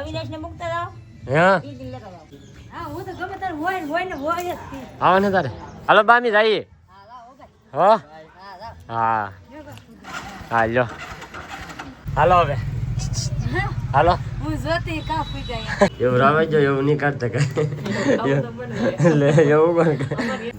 અવિનાશ ને મુકતા જાવ હા ઈ દિન લેતા જાવ હા હું તો ગમે તાર હોય ને હોય જ થી આવો ને તારે હાલો બામી જઈએ હા જાવ ભાઈ હો હા જાવ હા હા લ્યો હાલો હવે હાલો હું જોતી કા ફૂઈ જાય એવું રાવે જો એવું નહીં કાઢતા કઈ લે એવું કોણ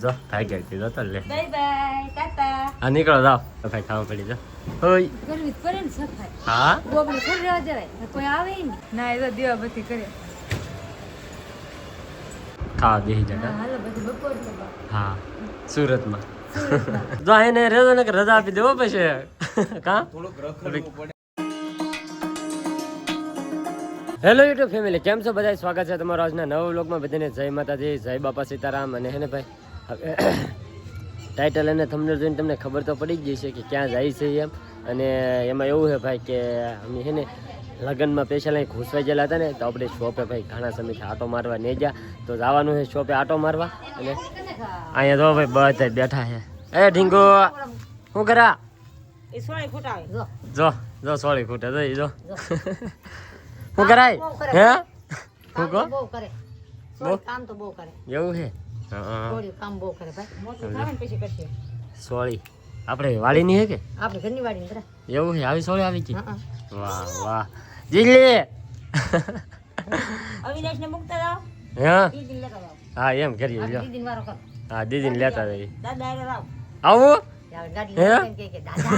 જો ખાઈ ગઈ જો તો લે બાય બાય ટાટા હા નીકળો જાઓ ભાઈ ખાવા પડી જાઓ હોય કરવી પડે ને સફાઈ હા ગોબડું થોડી રહેવા જવાય કોઈ આવે ને ના એ તો દીવાબત્તી કરે ખાવા બેસી જતા હાલો બધું બપોર તો હા સુરતમાં જો એને રેજો ને કે રજા આપી દેવો પછી કા હેલો યુટ્યુબ ફેમિલી કેમ છો બધા સ્વાગત છે તમારો આજના નવા વ્લોગમાં બધાને જય માતાજી જય બાપા સીતારામ અને હે ને ભાઈ ટાઇટલ અને થંબનેલ જોઈને તમને ખબર તો પડી જ ગઈ છે કે ક્યાં જાય છે એમ અને એમાં એવું છે ભાઈ કે અમે હે ને લગ્નમાં સ્પેશિયલ અહીં ઘૂસવાઈ ગયેલા હતા ને તો આપણે શોપે ભાઈ ઘણા સમયથી આટો મારવા નહીં ગયા તો જવાનું છે શોપે આટો મારવા અને અહીંયા તો ભાઈ બધા બેઠા છે એ ઢીંગો શું કરા એ સોળી ફૂટાવે જો જો જો સોળી ખૂટે જોઈ જો શું કરાય હે શું કહો બહુ કરે સોળી કામ તો બહુ કરે એવું છે હા સોળી કામ બહુ કરે ભાઈ મોટું થાય ને પછી કરશે સોળી આપણે વાડીની છે કે આપણે ઘરની વાડી ને એવું છે આવી સોળી આવી ગઈ હા વાહ વાહ જીલી અવિનાશ ને મુકતા જાવ હા ઈ દિન લેતા જાવ હા એમ કરીએ લ્યો ઈ દિન વારો કર હા દીદીને લેતા જઈએ દાદા આરે રાવ આવું યાર ગાડી લઈને કે દાદા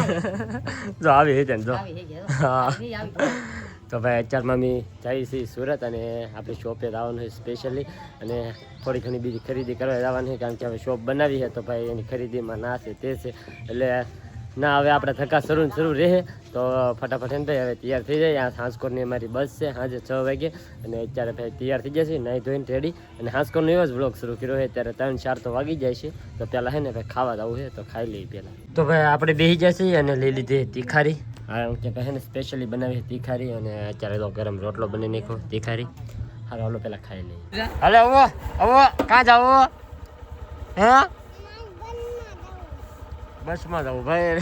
જો આવી હે જો આવી હે ગયા હા નહીં આવી તો ભાઈ અત્યારમાં અમે જઈએ છીએ સુરત અને આપણે શોપે જવાનું છે સ્પેશિયલી અને થોડી ઘણી બીજી ખરીદી કરવા જવાનું છે કારણ કે હવે શોપ બનાવી છે તો ભાઈ એની ખરીદીમાં ના છે તે છે એટલે ના હવે આપણે ધક્કા શરૂ રહે તો ફટાફટ એને ભાઈ હવે તૈયાર થઈ જાય આ હાંસકોરની અમારી બસ છે સાંજે 6 વાગે અને અત્યારે ભાઈ તૈયાર થઈ જશે નાહી ધોઈને રેડી અને હાંસકોરનો એવો જ બ્લોગ શરૂ કર્યો છે અત્યારે 3-4 તો વાગી જાય છે તો પહેલાં છે ને ભાઈ ખાવા જવું છે તો ખાઈ લઈએ પહેલાં તો ભાઈ આપણે બેસી જશે અને લઈ લીધી તીખારી હા કે ભાઈ ને સ્પેશિયલી બનાવી તીખારી અને અત્યારે તો ગરમ રોટલો બની નાખ્યો તીખારી હાલો હાલો પહેલાં ખાઈ લઈએ હાલે આવો કાં જાવ હે બસમાં જવું ભાઈ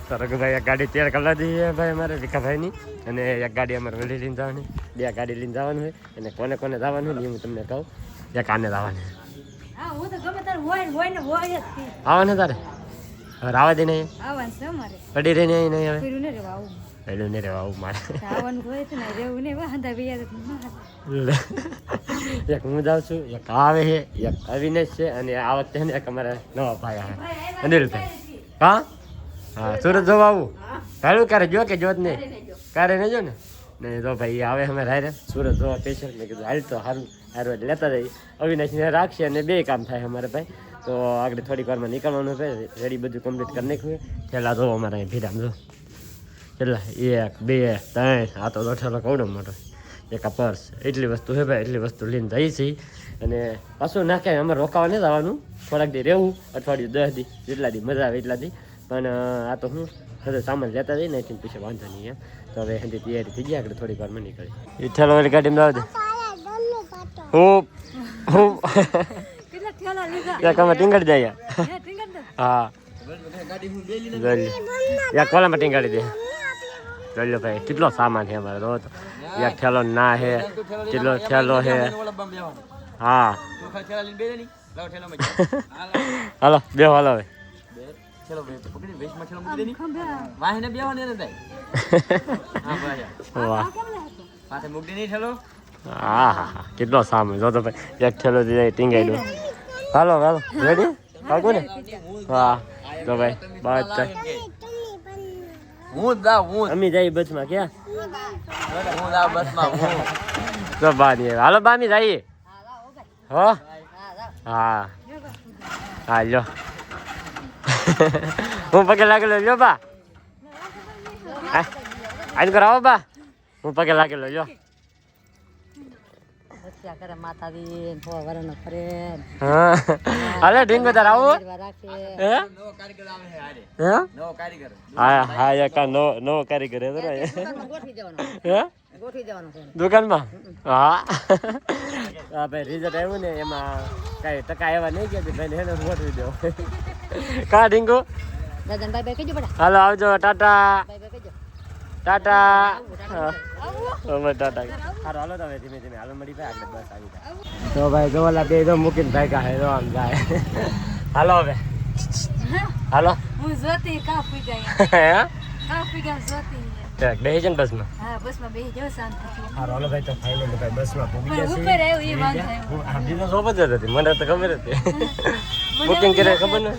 સરગભાઈ એક ગાડી તૈયાર કરી દીધી છે ભાઈ અમારે ભીખાભાઈની અને એક ગાડી અમારે વળી લઈને જવાની 2 ગાડી લઈને જવાનું હોય અને કોને કોને જવાનું હોય એ હું તમને કહું એક આને જવાનું હા હું તો ગમે તાર હોય ને હોય જ થી આવવાને તારે હવે રાવા દે નહીં આવવાનું છે મારે પડી રહીને અહીં નહીં હવે ફીરું ને રેવા આવું પહેલું નહીં રહેવા આવું મારે આવવાનું હોય છે ને રેવું ને વાંધા બિયા એક હું જાઉં છું એક આવે છે એક અવિનેશ છે અને આ વખતે ને એક અમારા નવા ભાઈ આવે અનિલભાઈ હા હા સુરત જોવા આવું હાલું ક્યારે જો કે જોત નહીં ક્યારે નહીં જો ને નહીં તો ભાઈ આવે અમે રાયરે સુરત જોવા સ્પેશિયલ મેં કીધું હાલ તો સારું સારું એટલે લેતા જઈએ અવિનાશને રાખશે અને 2 કામ થાય અમારે ભાઈ તો આગળ થોડીક વારમાં નીકળવાનું છે રેડી બધું કમ્પ્લીટ કરી નાખ્યું પહેલાં જો અમારે અહીં ભીરામ જો કેટલા 1 2 3 આ તો દોઠેલો કવડો મોટો એક આ પર્સ એટલી વસ્તુ છે ભાઈ એટલી વસ્તુ લઈને જઈએ છીએ અને પાછું ના ક્યાંય અમારે રોકાવા નહીં જવાનું થોડાક દી રહેવું અઠવાડિયું 10 દી જેટલા દી મજા આવે એટલા દી પણ આ તો હું હવે સામાન લેતા જઈએ ને એથી પછી વાંધો નહીં એમ તો હવે એની તૈયારી થઈ ગયા આગળ થોડીક વારમાં નીકળી એ ઠેલો વાળી ગાડીમાં આવજે હું કેટલા ઠેલા લીધા એક અમે ટીંગાડી જાય હે ટીંગર દે હા એક કોલામાં ટીંગાડી દે જોઈ લો ભાઈ કેટલો સામાન છે અમારે તો એક ઠેલો ના હે કેટલો ઠેલો હે હા હાલો બે હાલો હવે હા હા કેટલો સામાન જો તો ભાઈ એક ઠેલો ટીંગાઈ દો હાલો હાલો રેડી કાકુ ને હા તો ભાઈ બાદ અમે જઈએ બસમાં ક્યાં તો બાની હાલો બાની જઈએ હો હા હા લ્યો હું પગે લાગેલો લ્યો બા આજ કરાવો બા હું પગે લાગેલો લ્યો કરે માતાજી વરણ ફરે હા હાલે ઢીંગો તાર આવો હે હા હા એક નો કારીગર હે હે દુકાનમાં હા ભાઈ રિઝલ્ટ આવ્યું ને એમાં કઈ ટકા એવા નહીં ગયા ભાઈ એને ગોઠવી દેવો કા ઢીંગો હાલો આવજો ટાટા ટાટા અમે ટાટા હારો હાલો તમે ધીમે ધીમે હાલો મળી ભાઈ આગળ બસ આવી જાય તો ભાઈ ગોવાલા બે તો મૂકીને ભાઈ કા હેરો આમ જાય હાલો હવે હાલો હું જોતી કા ફી ગયા હે કા ફી ગયા જોતી ઠીક બેહી જન બસમાં હા બસમાં બેહી જાવ શાંતિથી હારો હાલો ભાઈ તો ફાઇનલ ભાઈ બસમાં પૂગી પણ જશે ઉપર આવ્યું એ વાંધો આવ્યો આ બીજો સોપ જ હતી મને તો ખબર હતી બુકિંગ કરે ખબર ને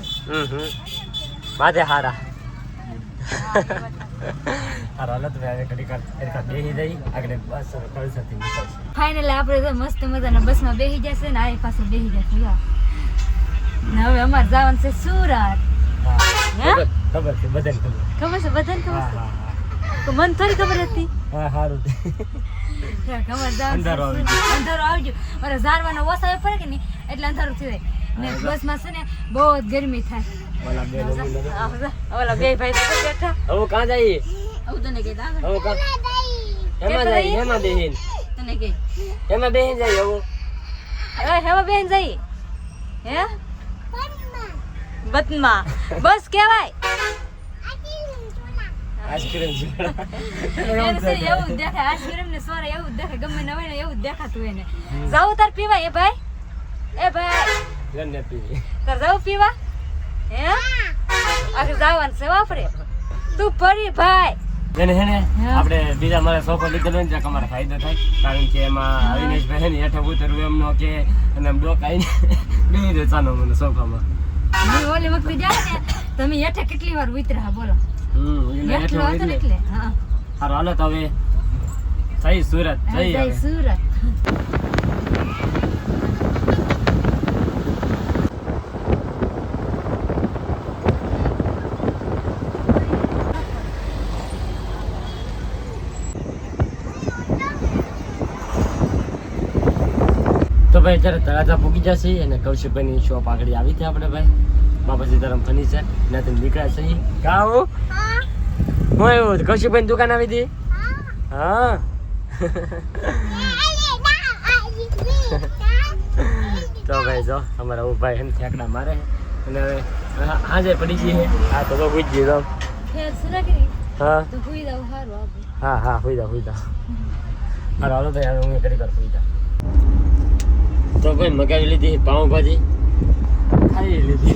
માથે હારા હારો હાલો તો ભાઈ ઘડી કર બેહી જઈ આગળ બસ કળસથી નીકળશે ફાઇનલી આપણે તો મસ્ત મજાના બસમાં બેહી જશે ને આ પાસે બેહી જશે યા ને હવે અમારે જવાનું છે સુરત ખબર છે બધાને ખબર ખબર છે બધાને ખબર છે તો મને થોડી ખબર હતી હા સારું અંધારો આવજો મારે ઝાડવાનો વસાવે પડે કે નહીં એટલે અંધારું થઈ જાય ને બસમાં છે ને બહુ જ ગરમી થાય ઓલા બે ભાઈ તો બેઠા હવે કાં જઈએ આવું તને કહી દા હવે કાં એમાં જઈએ એમાં બેહીન તને કહી એમાં બેહીન જઈએ હવે હેવા બેન જઈ હે બતમાં બસ કેવાય આઈસ્ક્રીમ એવું દેખાય આઈસ્ક્રીમ ને સોરા એવું દેખાય ગમે ને હોય ને એવું દેખાતું એને જાવું તાર પીવા એ ભાઈ લઈને પી તાર જાવું પીવા હે આગળ જવાનું છે વાપરે તું પડી ભાઈ જેને હેને આપણે બીજા મારા સોફા લીધેલો ને ત્યાં અમારે ફાયદો થાય કારણ કે એમાં અવિનેશભાઈ ને હેઠે ઉતરવું એમનો કે અને આમ ડોકાઈને બેહી દે ચાનો મને સોફામાં હું ઓલી વખતે જાય ને તમે હેઠે કેટલી વાર ઉતર્યા બોલો એટલો હતો ને એટલે હા હારો હાલો તો હવે જઈ સુરત જઈ સુરત તો ભાઈ અત્યારે તળાજા પૂગી જશે અને કૌશિકભાઈની શોપ આગળ આવી હતી આપણે ભાઈ બાપા સીતારામ ફર્નિચર ત્યાંથી નીકળ્યા છે કા હું એવું કૌશિકભાઈની દુકાન આવી હતી હા તો ભાઈ જો અમારા ભાઈ એને ઠેકડા મારે અને હવે આજે પડી ગઈ છે હા તો હુઈ જ ગઈ હા હા હા હુઈ જાવ હાલો હાલો ભાઈ હવે હું કરી કર હુઈ જાવ તો ભાઈ મગાવી લીધી પાઉંભાજી ખાઈ લીધી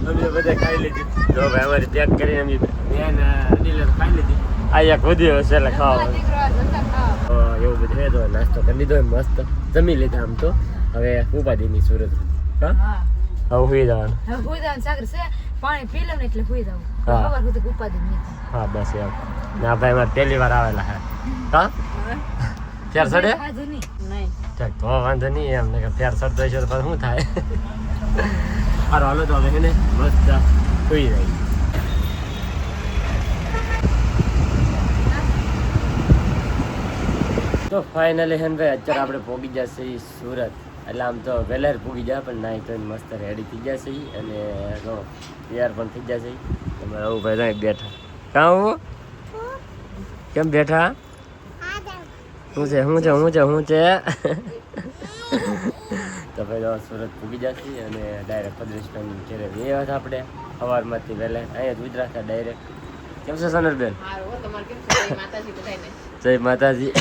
અમે બધા ખાઈ લીધી તો ભાઈ અમારી પેક કરીને અમે બેન અનિલ ખાઈ લીધી આ એક વધી હશે એટલે ખાવા એવું બધું હે તો નાસ્તો કરી લીધો મસ્ત જમી લીધા આમ તો હવે ઉપાધિની સુરત હા હવે હુઈ જવાનું સાગર છે પાણી પી લો ને એટલે હુઈ જાવ હા. ખબર હતી કે ઉપાધિ નહીં હા બસ એમ ના ભાઈ મારે પહેલી વાર આવેલા હે હા ફેર સડે ખાધું નહીં ઠીક તો વાંધો નહીં એમ ને કે ફેર સડતો હશે તો પછી શું થાય હારો હાલો તો હવે એને મસ્ત સુઈ જાય તો ફાઇનલી હેન ભાઈ અત્યારે આપણે પહોંચી જશે સુરત એટલે આમ તો વહેલા પહોંચી જાય પણ નાઈ તો મસ્ત રેડી થઈ જશે અને જો તૈયાર પણ થઈ જશે તમારે આવું ભાઈ ત્યાં બેઠા કાં હું કેમ બેઠા શું છે તો ભાઈ જો સુરત પહોંચી જશે અને ડાયરેક્ટ પદ્રેશભાઈ ઘેરે ગયા હતા આપણે સવારમાંથી વહેલા અહીંયા જ ગુજરાત ડાયરેક્ટ કેમ છે સનરબેન જય માતાજી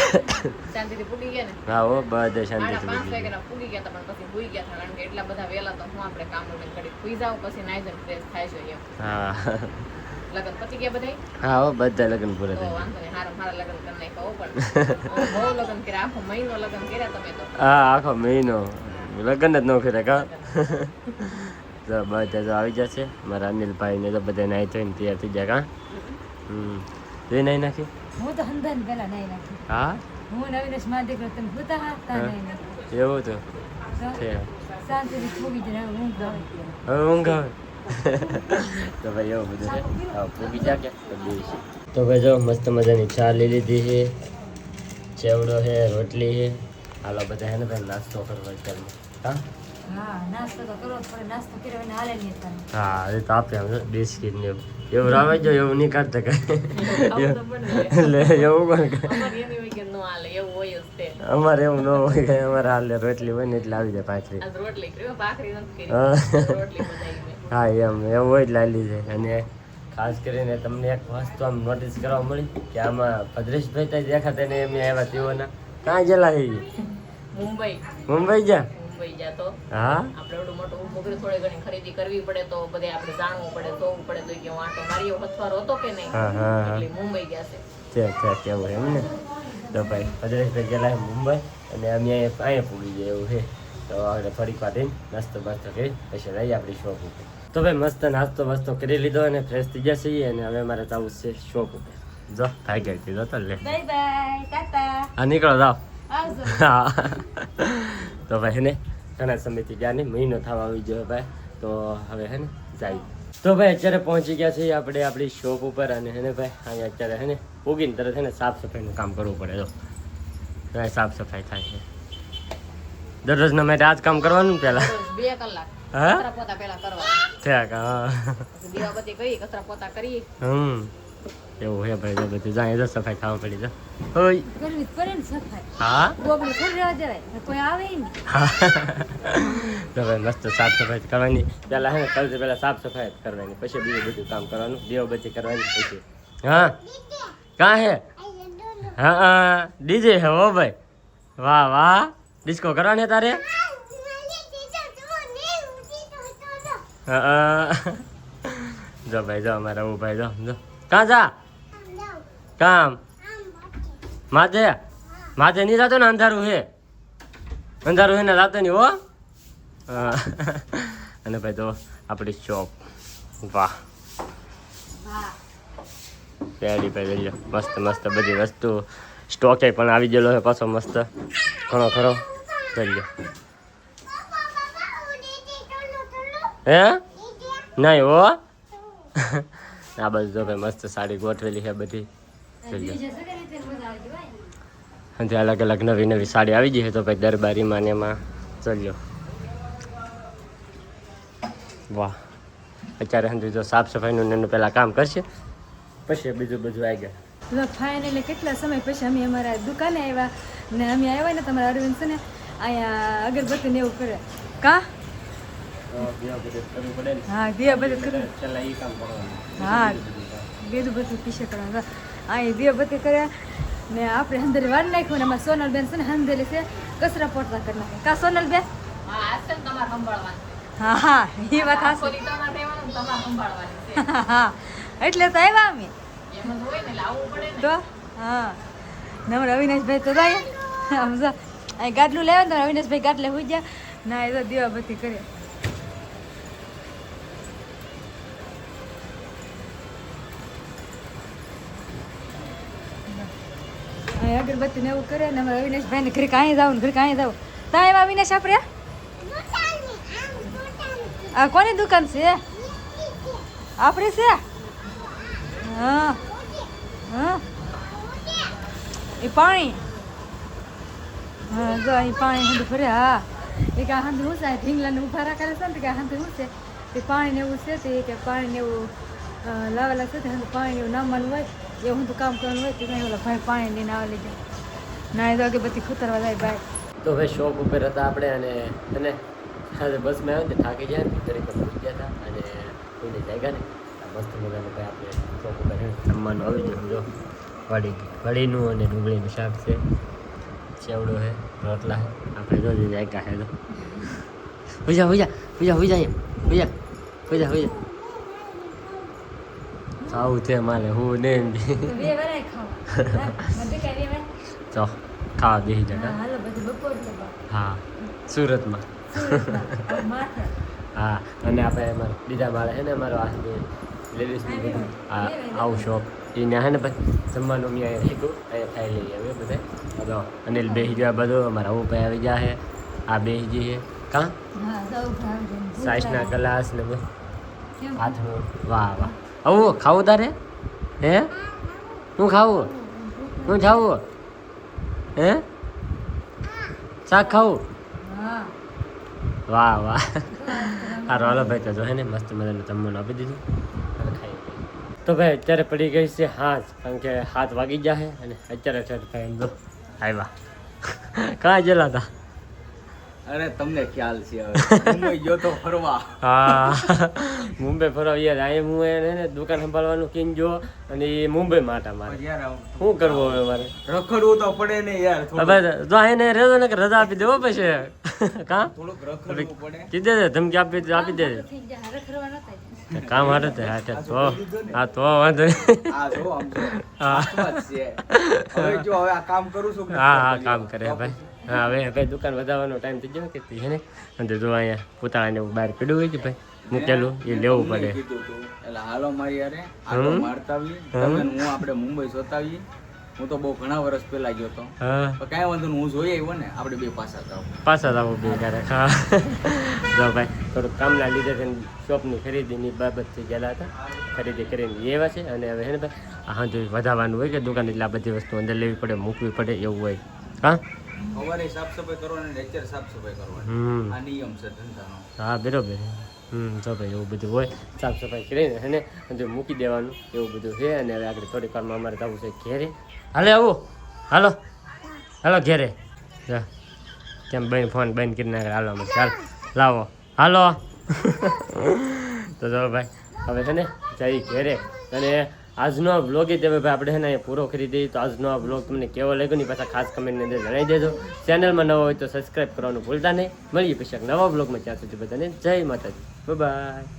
શાંતિથી પૂગી ગયા ને હા હો બધે શાંતિથી 5 વાગ્યાના પૂગી ગયા હતા પણ પછી ભૂઈ ગયા હતા કારણ કે એટલા બધા વહેલા તો હું આપણે કામ લઈને કરી ભૂઈ જાવ પછી નાઈ જઈને ફ્રેશ થાય છે એમ હા લગન પતી ગયા બધાય હા હો બધા લગ્ન પૂરા તો થઈ વાંધો નહીં હારા લગન કરી નાખ્યા પણ બહુ લગન કર્યા આખો મહિનો લગન કર્યા તમે તો હા આખો મહિનો લગ્ન જ ન કરે કા તો બધા તો આવી જશે મારા અનિલભાઈ ને તો બધા નાઈ થઈને તૈયાર થઈ જાય કા જોઈ નાઈ નાખી હું તો હંધાન પેલા નહીં નાખી હા હું નવીનેશ માં દીકરો તમે ભૂતા હા તા નહીં નાખી એવું તો છે શાંતિથી ફૂગી જાય ઊંઘ આવે હવે ઊંઘ આવે તો ભાઈ એવું બધું છે હા પૂગી જા કે તો ભાઈ જો મસ્ત મજાની ચા લઈ લીધી છે ચેવડો છે રોટલી છે હાલો બધા હે ને ભાઈ નાસ્તો કરવા ચાલ હા હા નાસ્તો તો કરવો જ પડે નાસ્તો કર્યો એને હાલે નહીં તને હા એ તો આપે આમ બિસ્કિટ ને એવું રાવે જો એવું નહીં કાઢતા કઈ લે એવું કોણ અમારે એની હોય કે ન હાલે એવું હોય જ તે અમારે એવું ન હોય કે અમારે હાલે રોટલી હોય ને એટલે આવી જાય પાંચરી આજ રોટલી કર્યો ભાખરી નથી કરી હા રોટલી બનાવી મેં હા એમ એવું હોય જ લાલી છે અને ખાસ કરીને તમને એક વસ્તુ આમ નોટિસ કરવા મળી કે આમાં ભદ્રેશભાઈ ત્યાં દેખાતા ને એમ આવ્યા તેઓના કાં ગયેલા છે મુંબઈ મુંબઈ જા તો હા આપણે એવડું મોટું ઊભું કર્યું, થોડી ઘણી ખરીદી કરવી પડે તો બધે આપણે જાણવું પડે, જોવું પડે તો કે હું આટો મારી હથવારો હતો કે નહીં, હા હા હા એટલે મુંબઈ ગયા છે. કેવું એમ ને તો ભાઈ ભદ્રેશભાઈ ગયેલા છે મુંબઈ અને અમે અહીંયા પૂરી જાય એવું છે. તો આપણે થોડીક વાર રહીને નાસ્તો બાસ્તો કરી પછી રહીએ આપણી શોપ ઉપર. તો ભાઈ મસ્ત નાસ્તો વાસ્તો કરી લીધો અને ફ્રેશ થઈ ગયા છીએ અને હવે મારે જવું છે શોપ ઉપર. જો ભાઈ ગઈ હતી તો લે બાય બાય ટાટા હા નીકળો જાઓ. આવજો. હા તો ભાઈ હે ને ઘણા સમયથી ગયા નહીં, મહિનો થવા આવી ગયો ભાઈ. તો હવે હે ને જાય. તો ભાઈ અત્યારે પહોંચી ગયા છીએ આપણે આપણી શોપ ઉપર અને હે ને ભાઈ અહીંયા અત્યારે હે ને ઉગીને તરત હે ને સાફ સફાઈનું કામ કરવું પડે. જો ભાઈ સાફ સફાઈ થાય છે દરરોજના માટે આજ કામ કરવાનું પહેલા. રોજ 2 કલાક હા કચરા પોતા પહેલા કરવા, ઠીક હા પછી દીવાબત્તી કરી કચરા પોતા કરી. એવું હે ભાઈ. જો બધું જાય જો સફાઈ થવા પડી જો હોય. કરવી જ પડે ને સફાઈ. હા ગોબડું થોડી રહેવા દેવાય, કોઈ આવે ય નહીં. તો ભાઈ મસ્ત સાફ સફાઈ કરવાની પહેલા હે ને સૌથી પહેલા સાફ સફાઈ કરવાની પછી બીજું બધું કામ કરવાનું, દીવાબત્તી કરવાની પછી. હા કાં હે હા ડીજે હે હો ભાઈ. વાહ વાહ ડિસ્કો કરવાની હે તારે. હા જો ભાઈ જો અમારા ઓ ભાઈ જો જો કાં જા કામ માથે માથે નહીં જતો ને અંધારું હે હે ને જાતો નહીં હો. હા અને ભાઈ તો આપણી શોપ વાહ પેડી ભાઈ જોઈ મસ્ત મસ્ત બધી વસ્તુ સ્ટોકે પણ આવી ગયેલો છે પાછો મસ્ત ઘણો ખરો જોઈ લો. હે નહીં હો આ બધું જો ભાઈ મસ્ત સાડી ગોઠવેલી છે બધી જોઈ લો. બીજે સગા રીતે મજા આવતી હોય. અને અલગ અલગ નવી નવી સાડી આવી ગઈ છે તો ભાઈ દરબારીમાં ને એમાં ચાલ્યો. વાહ અત્યારે સમજી જો સાફ સફાઈનું એનું પહેલાં કામ કરશે પછી બીજું બધું આવી ગયા. તો ફાઇનલી કેટલા સમય પછી અમે અમારા દુકાને આવ્યા ને અમે આવ્યા ને તમારા અરવિંદ છે ને અહીંયા અગરબત્તી ને એવું કરે કા હા દીવાબત્તી કરે હા બીજું બધું પીછે કરવાનું અહીં દીવાબત્તી કર્યા ને આપણે હંધેલી વાર નાખ્યું ને અમારા સોનલબેન છે ને હંધેલી છે કચરા પોટલા કરી નાખે કા સોનલબેન. હા આજ છે ને તમારે સંભાળવાનું છે. હા હા એ વાત આખો હાચી. દી તમારે રહેવાનું ને તમારે સંભાળવાનું છે. હા એટલે તો આવ્યા અમે એમ જ હોય ને એટલે આવવું પડે ને. તો હા ને અમારા અવિનાશભાઈ તો જાય આમ જો અહીં ગાટલું લેવા ને અવિનાશભાઈ ગાટલે હોઈ ગયા ના એ તો દીવાબત્તી કરે. અહીં અગરબત્તી ને એવું કરે ને અમારા અવિનાશભાઈ ને ઘરે કાંઈ જાવ ને ઘરે કાંઈ જાવ ત્યાં એવા અવિનાશ આપણે આ કોની દુકાન છે આપણી છે હા હા એ પાણી હા જો અહીં પાણી હંધું ફરે હા એ કે હંધું શું છે ઢીંગલાને ઊભા રાખેલા છે ને કે હંધું શું છે તે પાણી ને એવું છે તે કે પાણી ને એવું લાવેલા છે તે હંધું પાણી ને એવું નામવાનું હોય એ હું તો કામ કરવાનું હોય તે કાંઈ ઓલા ભાઈ પાણી લઈને આવે લઈ જાય ના એ તો કે બધી ખુતરવા જાય ભાઈ. તો ભાઈ શોપ ઉપર હતા આપણે અને સાથે બસમાં આવ્યો ને થાકી ગયા ને ઘરે પણ પૂછી ગયા હતા અને કોઈને જાગ્યા ને આ મસ્ત મજાનું ભાઈ આપણે શોપ ઉપર જમવાનું આવી ગયું જો વડીનું અને ડુંગળીનું શાક છે, ચેવડો છે, રોટલા છે. આપણે જો જાગ્યા છે તો હુજા હુજા હુજા હુજા હુજા હુજા હુજા ખાવું છે મારે હું ને બે વરાય ખાવ મને કઈ બે તો ખાવા બેસી જતા હાલો બધું બપોર છે હા સુરતમાં માથે હા અને આપણે એમાં બીજા માળે છે ને અમારો આ લેડીઝનું બધું આ આવું શોપ એને હે ને પછી જમવાનું મેં અહીંયા શીખું અહીંયા ખાઈ લઈએ હવે બધા બધો અનિલ બેસી ગયા બધું અમારા આવું ભાઈ આવી ગયા છે આ બેસી જઈએ કાં હા સૌ ભાવ સાઈસના ગ્લાસ ને બધું હાથનું વાહ વાહ આવું ખાવું તારે હે હું ખાવું હું ખાવું હે શાક ખાવું હા વાહ વાહ સારું હાલો ભાઈ તો જો હે ને મસ્ત મજાનું જમવાનું આપી દીધું અને ખાઈ લઈએ. તો ભાઈ અત્યારે પડી ગઈ છે હાથ કારણ કે 7 વાગી ગયા છે અને અત્યારે ભાઈ એમ જો આવ્યા કાં ગયેલા હતા અરે તમને ખ્યાલ છે હવે મુંબઈ ગયો તો ફરવા. હા મુંબઈ ફરવા યાર અહીં હું એને દુકાન સંભાળવાનું કીન જો અને એ મુંબઈ માટા મારે પણ યાર શું કરવું હવે મારે રખડવું તો પડે ને યાર, હવે જો એને રેજો ને કે રજા આપી દેવો પછી કા થોડુંક રખડવું પડે. કીધે દે ધમકી આપી દે થઈ જાય હારે ખરવા ન થાય કામ હાટે તે હાટે તો હા તો વાંધો નહીં. આ જો આમ જો હા. વાત છે. હવે જો હવે આ કામ કરું છું કે હા કામ કરે ભાઈ. હા હવે દુકાન વધારવાનો ટાઈમ થઈ ગયો કે હે ને અને જો અહીંયા પૂતાળાને એવું બહાર પીડ્યું હોય કે ભાઈ મૂકેલું એ લેવું પડે. કીધું તું એટલે હાલો મારી યારે આટો મારતા આવીએ તમે ને હું આપણે મુંબઈ જોતા આવીએ. હું તો બહુ ઘણા વર્ષ પહેલા ગયો તો હા પણ કાંઈ વાંધો નહીં, હું જોઈ આવ્યો ને આપણે બે પાછા જાવ. પાછા જ આવું બે ક્યારેક. હા જો ભાઈ થોડુંક કામના લીધે છે શોપની ખરીદીની બાબતથી ગયેલા હતા, ખરીદી કરીને એવા છે અને હવે હે ને ભાઈ હા જો વધારવાનું હોય કે દુકાન એટલે આ બધી વસ્તુ અંદર લેવી પડે મૂકવી પડે એવું હોય. હા સવારે સાફ સફાઈ કરવાની ને અત્યારે સાફ સફાઈ કરવાની, આ નિયમ છે ધંધાનો. હા બરોબર. તો ભાઈ એવું બધું હોય સાફ સફાઈ કરીને અને અંદર મૂકી દેવાનું એવું બધું છે. અને હવે આગળ થોડીક વારમાં અમારે જવું છે ઘેરે. હાલે આવું હાલો હાલો ઘેરે જા કેમ બંધ ફોન બંધ કરી નાખે. હાલો અમે ચાલ લાવો હાલો તો જો ભાઈ હવે છે ને જઈ ઘેરે. અને આજનો આ બ્લોગ જ હવે ભાઈ આપણે છે ને અહીંયા પૂરો કરી દઈએ. તો આજનો આ બ્લોગ તમને કેવો લાગ્યો ને પાછા ખાસ કમેન્ટની અંદર જણાવી દેજો. ચેનલમાં નવો હોય તો સબસ્ક્રાઈબ કરવાનું ભૂલતા નહીં. મળીએ પછી એક નવા બ્લોગમાં. ત્યાં સુધી બધાને જય માતાજી, બાય.